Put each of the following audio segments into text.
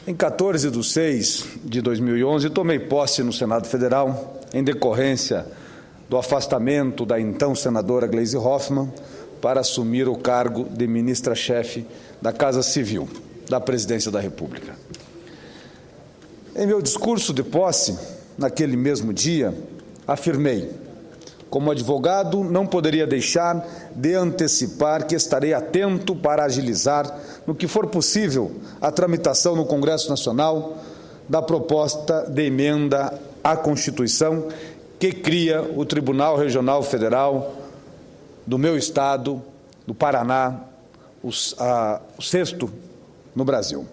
Em 14 de 6 de 2011, tomei posse no Senado Federal em decorrência do afastamento da então senadora Gleisi Hoffmann para assumir o cargo de ministra-chefe da Casa Civil da Presidência da República. Em meu discurso de posse, naquele mesmo dia, afirmei: como advogado, não poderia deixar de antecipar que estarei atento para agilizar, no que for possível, a tramitação no Congresso Nacional da proposta de emenda à Constituição que cria o Tribunal Regional Federal do meu estado, do Paraná, o 6º no Brasil.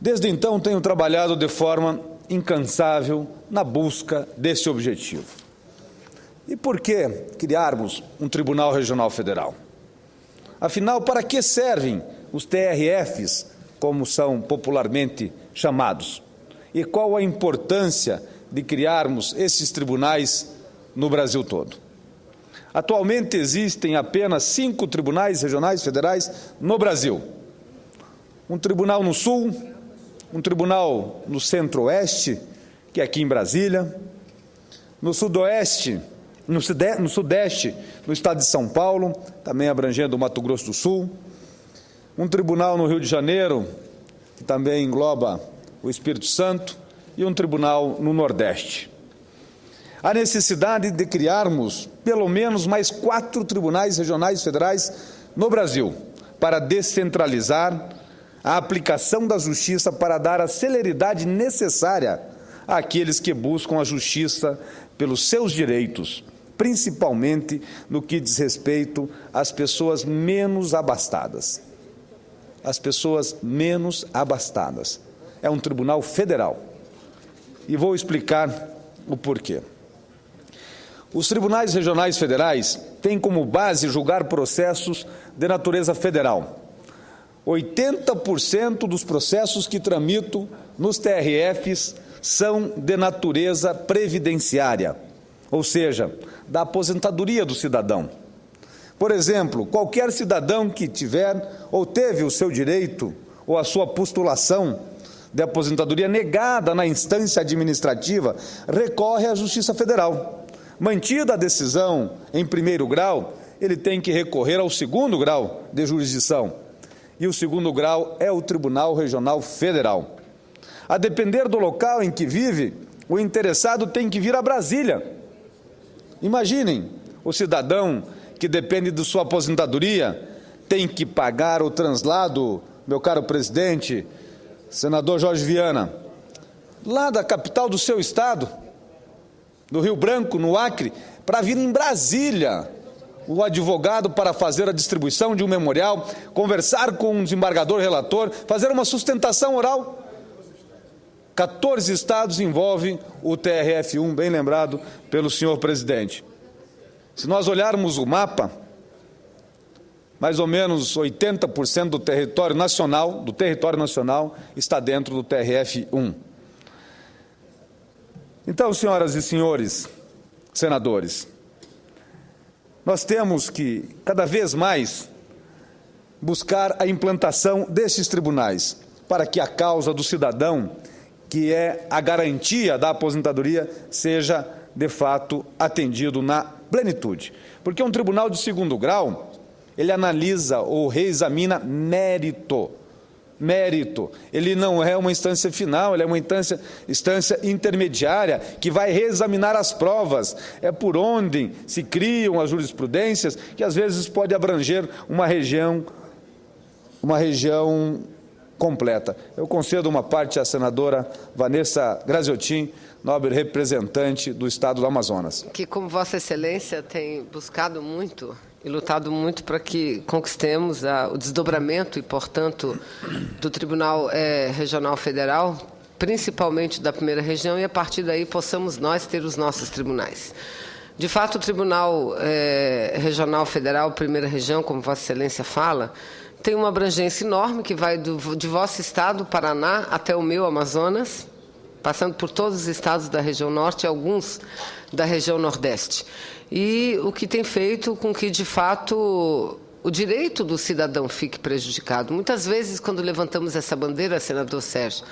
Desde então, tenho trabalhado de forma incansável na busca desse objetivo. E por que criarmos um Tribunal Regional Federal? Afinal, para que servem os TRFs, como são popularmente chamados? E qual a importância de criarmos esses tribunais no Brasil todo? Atualmente existem apenas 5 tribunais regionais federais no Brasil. Um tribunal no Sul, um tribunal no Centro-Oeste, que é aqui em Brasília, no Sudoeste, no Sudeste, no estado de São Paulo, também abrangendo o Mato Grosso do Sul, um tribunal no Rio de Janeiro, que também engloba o Espírito Santo, e um tribunal no Nordeste. A necessidade de criarmos pelo menos mais 4 tribunais regionais federais no Brasil, para descentralizar a aplicação da justiça, para dar a celeridade necessária àqueles que buscam a justiça pelos seus direitos, principalmente no que diz respeito às pessoas menos abastadas. As pessoas menos abastadas. É um tribunal federal. E vou explicar o porquê. Os tribunais regionais federais têm como base julgar processos de natureza federal. 80% dos processos que tramito nos TRFs são de natureza previdenciária, ou seja, da aposentadoria do cidadão. Por exemplo, qualquer cidadão que tiver ou teve o seu direito ou a sua postulação de aposentadoria negada na instância administrativa, recorre à Justiça Federal. Mantida a decisão em primeiro grau, ele tem que recorrer ao 2º grau de jurisdição. E o 2º grau é o Tribunal Regional Federal. A depender do local em que vive, o interessado tem que vir a Brasília. Imaginem, o cidadão que depende de sua aposentadoria tem que pagar o translado, meu caro presidente, senador Jorge Viana, lá da capital do seu estado, do Rio Branco, no Acre, para vir em Brasília, o advogado para fazer a distribuição de um memorial, conversar com um desembargador relator, fazer uma sustentação oral. 14 estados envolvem o TRF1, bem lembrado pelo senhor presidente. Se nós olharmos o mapa, mais ou menos 80% do território nacional está dentro do TRF1. Então, senhoras e senhores senadores, nós temos que, cada vez mais, buscar a implantação desses tribunais, para que a causa do cidadão, que é a garantia da aposentadoria, seja, de fato, atendido na plenitude. Porque um tribunal de 2º grau, ele analisa ou reexamina mérito. Ele não é uma instância final, ele é uma instância intermediária que vai reexaminar as provas. É por onde se criam as jurisprudências que às vezes pode abranger uma região completa. Eu concedo uma parte à senadora Vanessa Graziotin, nobre representante do estado do Amazonas. Que, como Vossa Excelência tem buscado muito e lutado muito para que conquistemos o desdobramento e, portanto, do Tribunal Regional Federal, principalmente da primeira região, e a partir daí possamos nós ter os nossos tribunais. De fato, o Tribunal Regional Federal, primeira região, como Vossa Excelência fala, tem uma abrangência enorme que vai de vosso estado, Paraná, até o meu, Amazonas, passando por todos os estados da região norte e alguns da região nordeste. E o que tem feito com que, de fato, o direito do cidadão fique prejudicado. Muitas vezes, quando levantamos essa bandeira, senador Sérgio,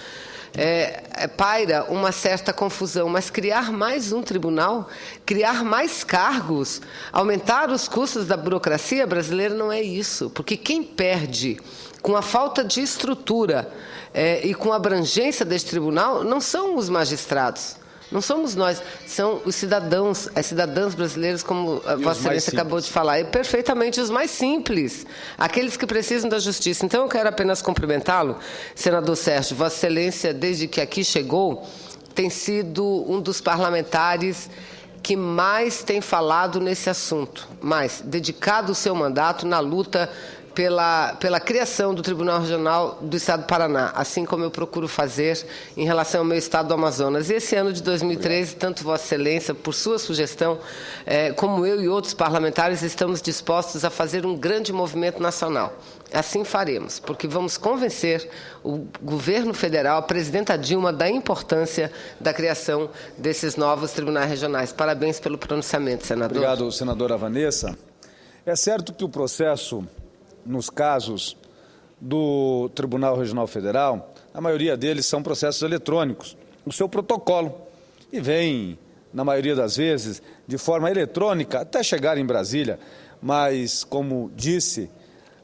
paira uma certa confusão, mas criar mais um tribunal, criar mais cargos, aumentar os custos da burocracia brasileira não é isso, porque quem perde com a falta de estrutura e com a abrangência deste tribunal não são os magistrados. Não somos nós, são os cidadãos, as cidadãs brasileiras, como a Vossa Excelência acabou de falar, e perfeitamente os mais simples, aqueles que precisam da justiça. Então, eu quero apenas cumprimentá-lo, senador Sérgio. Vossa Excelência, desde que aqui chegou, tem sido um dos parlamentares que mais tem falado nesse assunto, mais dedicado o seu mandato na luta pela criação do Tribunal Regional do Estado do Paraná, assim como eu procuro fazer em relação ao meu estado do Amazonas. E esse ano de 2013, tanto Vossa Excelência, por sua sugestão, como eu e outros parlamentares, estamos dispostos a fazer um grande movimento nacional. Assim faremos, porque vamos convencer o governo federal, a presidenta Dilma, da importância da criação desses novos tribunais regionais. Parabéns pelo pronunciamento, senador. Obrigado, senadora Vanessa. É certo que o processo, nos casos do Tribunal Regional Federal, a maioria deles são processos eletrônicos, o seu protocolo, e vem, na maioria das vezes, de forma eletrônica, até chegar em Brasília, mas, como disse,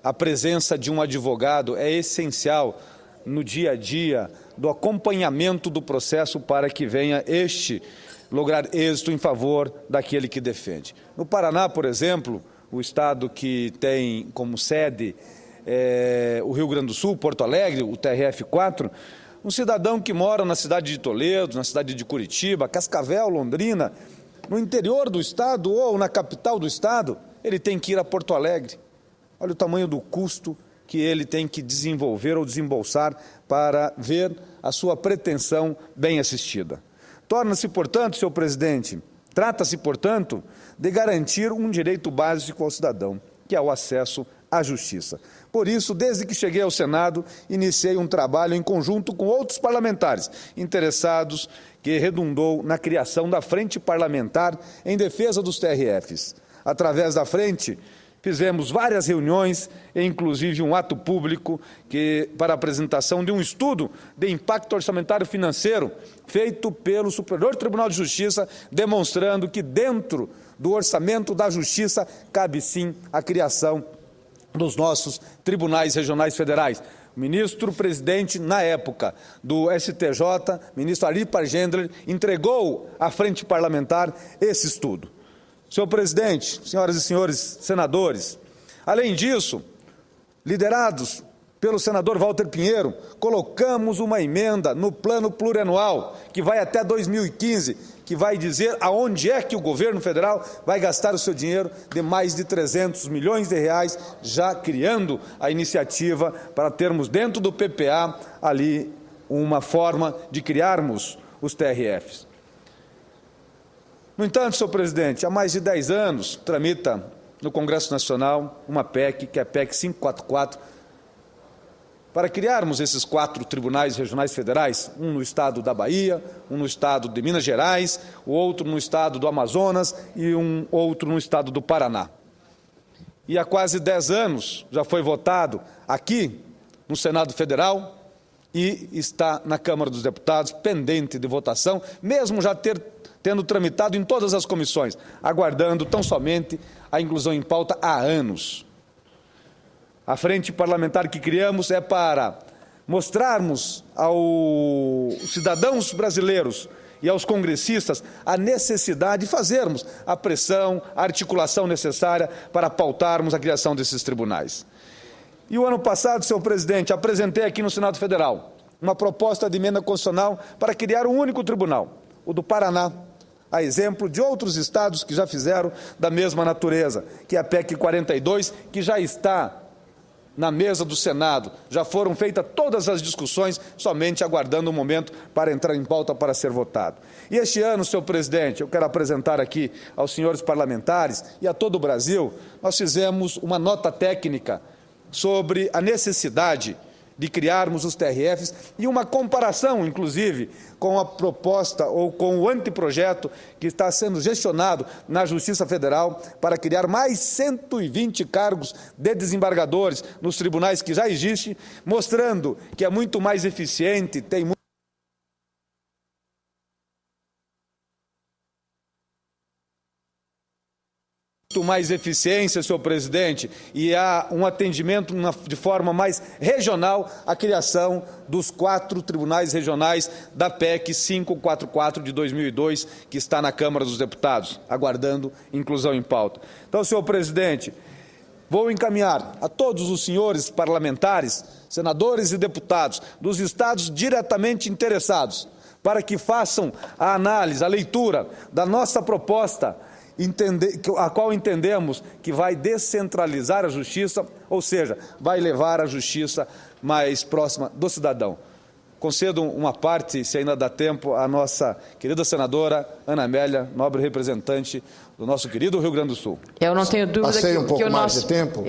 a presença de um advogado é essencial no dia a dia do acompanhamento do processo para que venha lograr êxito em favor daquele que defende. No Paraná, por exemplo, o estado que tem como sede o Rio Grande do Sul, Porto Alegre, o TRF4, um cidadão que mora na cidade de Toledo, na cidade de Curitiba, Cascavel, Londrina, no interior do estado ou na capital do estado, ele tem que ir a Porto Alegre. Olha o tamanho do custo que ele tem que desenvolver ou desembolsar para ver a sua pretensão bem assistida. Torna-se, portanto, senhor presidente, trata-se, portanto, de garantir um direito básico ao cidadão, que é o acesso à justiça. Por isso, desde que cheguei ao Senado, iniciei um trabalho em conjunto com outros parlamentares interessados, que redundou na criação da Frente Parlamentar em defesa dos TRFs. Através da frente, fizemos várias reuniões, inclusive um ato público para a apresentação de um estudo de impacto orçamentário financeiro feito pelo Superior Tribunal de Justiça, demonstrando que dentro do orçamento da Justiça cabe sim a criação dos nossos tribunais regionais federais. O ministro-presidente, na época do STJ, ministro Ari Pargendler, entregou à Frente Parlamentar esse estudo. Senhor presidente, senhoras e senhores senadores, além disso, liderados pelo senador Walter Pinheiro, colocamos uma emenda no plano plurianual, que vai até 2015, que vai dizer aonde é que o governo federal vai gastar o seu dinheiro de mais de 300 milhões de reais, já criando a iniciativa para termos dentro do PPA ali uma forma de criarmos os TRFs. No entanto, senhor presidente, há mais de 10 anos tramita no Congresso Nacional uma PEC, que é a PEC 544, para criarmos esses 4 tribunais regionais federais, um no estado da Bahia, um no estado de Minas Gerais, o outro no estado do Amazonas e um outro no estado do Paraná. E há quase 10 anos já foi votado aqui no Senado Federal e está na Câmara dos Deputados, pendente de votação, mesmo já tendo tramitado em todas as comissões, aguardando tão somente a inclusão em pauta há anos. A frente parlamentar que criamos é para mostrarmos aos cidadãos brasileiros e aos congressistas a necessidade de fazermos a pressão, a articulação necessária para pautarmos a criação desses tribunais. E o ano passado, senhor presidente, apresentei aqui no Senado Federal uma proposta de emenda constitucional para criar um único tribunal, o do Paraná, a exemplo de outros estados que já fizeram da mesma natureza, que é a PEC 42, que já está na mesa do Senado. Já foram feitas todas as discussões, somente aguardando o momento para entrar em pauta para ser votado. E este ano, senhor presidente, eu quero apresentar aqui aos senhores parlamentares e a todo o Brasil, nós fizemos uma nota técnica sobre a necessidade de criarmos os TRFs e uma comparação, inclusive, com a proposta ou com o anteprojeto que está sendo gestionado na Justiça Federal para criar mais 120 cargos de desembargadores nos tribunais que já existem, mostrando que é muito mais eficiente, tem muito mais eficiência, senhor presidente, e há um atendimento de forma mais regional à criação dos 4 tribunais regionais da PEC 544 de 2002, que está na Câmara dos Deputados, aguardando inclusão em pauta. Então, senhor presidente, vou encaminhar a todos os senhores parlamentares, senadores e deputados dos estados diretamente interessados, para que façam a análise, a leitura da nossa proposta, a qual entendemos que vai descentralizar a justiça, ou seja, vai levar a justiça mais próxima do cidadão. Concedo uma parte, se ainda dá tempo, à nossa querida senadora Ana Amélia, nobre representante do nosso querido Rio Grande do Sul. Eu não tenho dúvida Passei um pouco mais de tempo,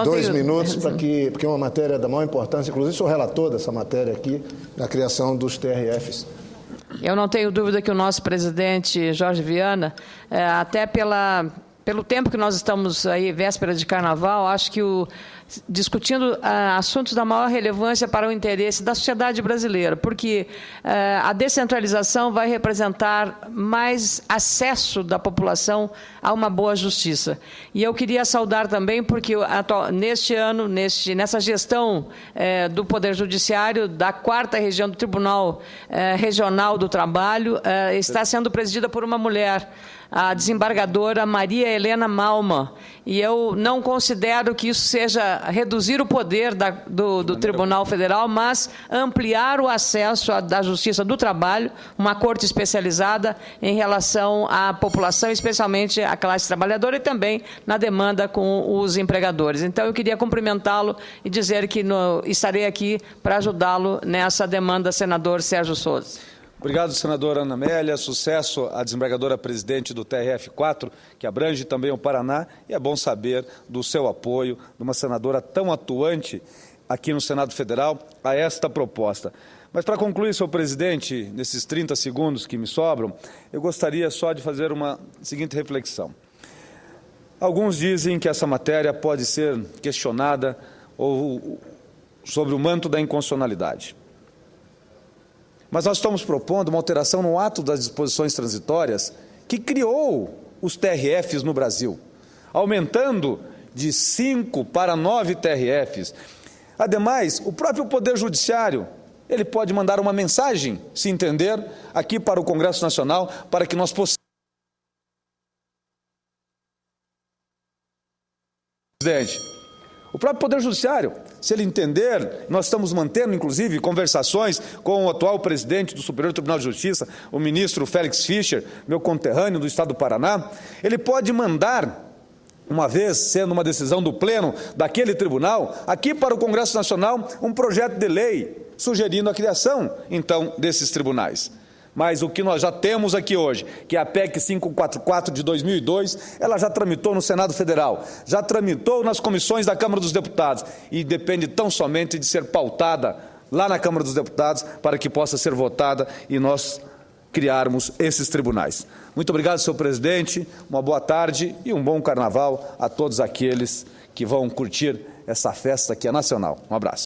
2 minutos, porque é uma matéria da maior importância, inclusive sou relator dessa matéria aqui, na criação dos TRFs. Eu não tenho dúvida que o nosso presidente Jorge Viana, até pelo tempo que nós estamos aí, véspera de carnaval, acho que discutindo assuntos da maior relevância para o interesse da sociedade brasileira, porque a descentralização vai representar mais acesso da população a uma boa justiça. E eu queria saudar também, porque neste ano, nessa gestão do Poder Judiciário, da 4ª região do Tribunal Regional do Trabalho, está sendo presidida por uma mulher, a desembargadora Maria Helena Malman, e eu não considero que isso seja reduzir o poder do Tribunal Federal, mas ampliar o acesso da Justiça do Trabalho, uma corte especializada em relação à população, especialmente à classe trabalhadora e também na demanda com os empregadores. Então, eu queria cumprimentá-lo e dizer que estarei aqui para ajudá-lo nessa demanda, senador Sérgio Souza. Obrigado, senadora Ana Amélia. Sucesso à desembargadora-presidente do TRF4, que abrange também o Paraná, e é bom saber do seu apoio, de uma senadora tão atuante aqui no Senado Federal, a esta proposta. Mas, para concluir, senhor presidente, nesses 30 segundos que me sobram, eu gostaria só de fazer uma seguinte reflexão. Alguns dizem que essa matéria pode ser questionada sobre o manto da inconstitucionalidade. Mas nós estamos propondo uma alteração no ato das disposições transitórias que criou os TRFs no Brasil, aumentando de 5 para 9 TRFs. Ademais, o próprio Poder Judiciário, ele pode mandar uma mensagem, se entender, aqui para o Congresso Nacional, para que nós possamos... Presidente, o próprio Poder Judiciário, se ele entender, nós estamos mantendo, inclusive, conversações com o atual presidente do Superior Tribunal de Justiça, o ministro Félix Fischer, meu conterrâneo do Estado do Paraná, ele pode mandar, uma vez sendo uma decisão do Pleno daquele tribunal, aqui para o Congresso Nacional, um projeto de lei sugerindo a criação, então, desses tribunais. Mas o que nós já temos aqui hoje, que é a PEC 544 de 2002, ela já tramitou no Senado Federal, já tramitou nas comissões da Câmara dos Deputados e depende tão somente de ser pautada lá na Câmara dos Deputados para que possa ser votada e nós criarmos esses tribunais. Muito obrigado, senhor presidente, uma boa tarde e um bom carnaval a todos aqueles que vão curtir essa festa que é nacional. Um abraço.